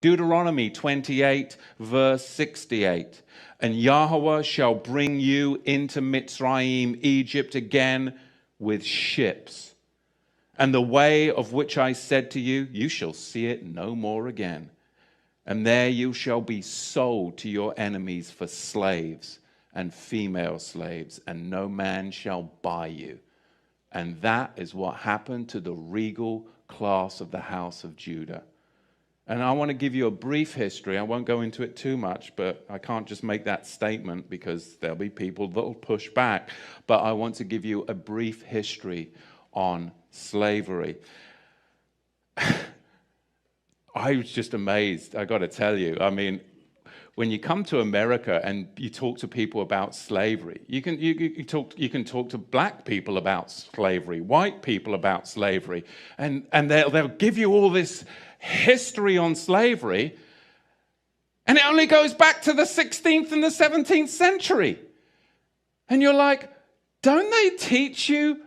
Deuteronomy 28, verse 68. And Yahweh shall bring you into Mitzrayim, Egypt again, with ships. And the way of which I said to you, you shall see it no more again. And there you shall be sold to your enemies for slaves and female slaves, and no man shall buy you. And that is what happened to the regal class of the house of Judah. And I want to give you a brief history. I won't go into it too much, but I can't just make that statement because there'll be people that will push back. But I want to give you a brief history on slavery. I was just amazed, I got to tell you. I mean, when you come to America and you talk to people about slavery, you can talk to black people about slavery, white people about slavery, and they'll give you all this history on slavery, and it only goes back to the 16th and the 17th century. And you're like, don't they teach you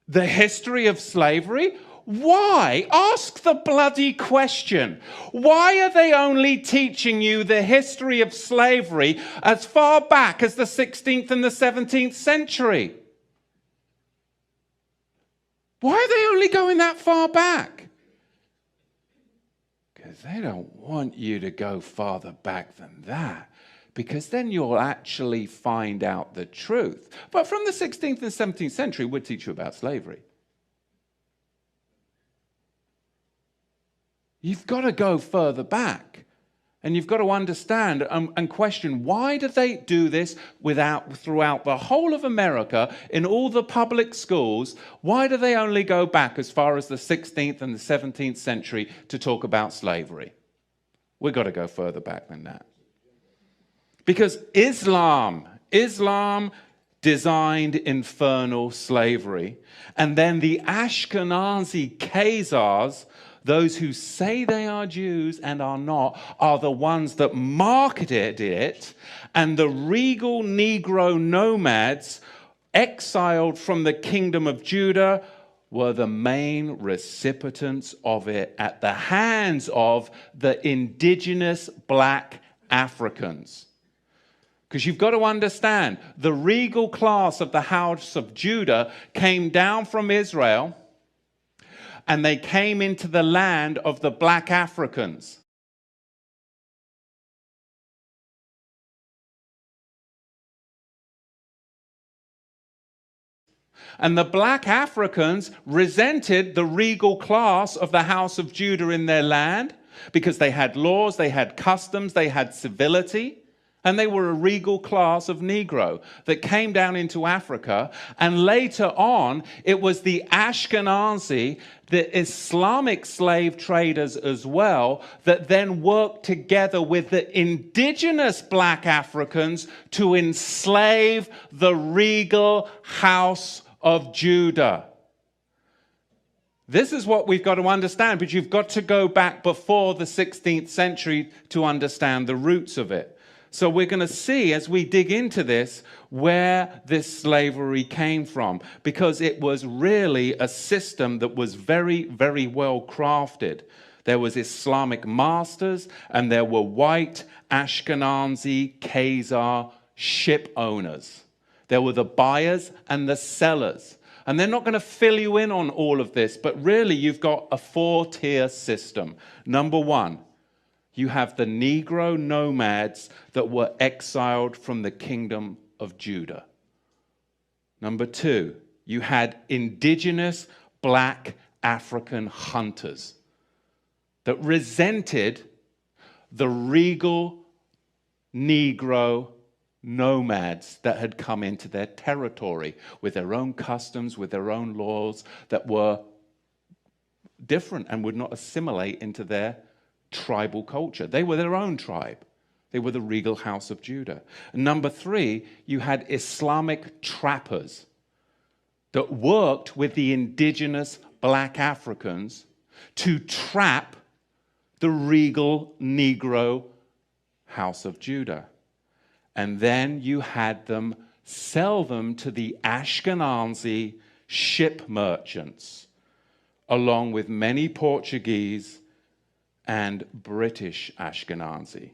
the history of slavery? Why? Ask the bloody question. Why are they only teaching you the history of slavery as far back as the 16th and the 17th century? Why are they only going that far back? Because they don't want you to go farther back than that, because then you'll actually find out the truth. But from the 16th and 17th century, we'll teach you about slavery. You've got to go further back, and you've got to understand and question, why do they do this throughout the whole of America, in all the public schools? Why do they only go back as far as the 16th and the 17th century to talk about slavery? We've got to go further back than that. Because Islam designed infernal slavery, and then the Ashkenazi Khazars, those who say they are Jews and are not, are the ones that marketed it, and the regal Negro nomads exiled from the kingdom of Judah were the main recipients of it at the hands of the indigenous black Africans. Because you've got to understand, the regal class of the house of Judah came down from Israel, and they came into the land of the black Africans. And the black Africans resented the regal class of the house of Judah in their land, because they had laws, they had customs, they had civility. And they were a regal class of Negro that came down into Africa. And later on, it was the Ashkenazi, the Islamic slave traders as well, that then worked together with the indigenous black Africans to enslave the regal house of Judah. This is what we've got to understand, but you've got to go back before the 16th century to understand the roots of it. So we're going to see, as we dig into this, where this slavery came from, because it was really a system that was very, very well crafted. There was Islamic masters, and there were white Ashkenazi Khazar ship owners. There were the buyers and the sellers. And they're not going to fill you in on all of this, but really you've got a four-tier system. Number one, you have the Negro nomads that were exiled from the kingdom of Judah. Number two, you had indigenous black African hunters that resented the regal Negro nomads that had come into their territory with their own customs, with their own laws that were different and would not assimilate into their tribal culture. They were their own tribe. They were the regal house of Judah. And number three, you had Islamic trappers that worked with the indigenous black Africans to trap the regal Negro house of Judah. And then you had them sell them to the Ashkenazi ship merchants, along with many Portuguese and British Ashkenazi.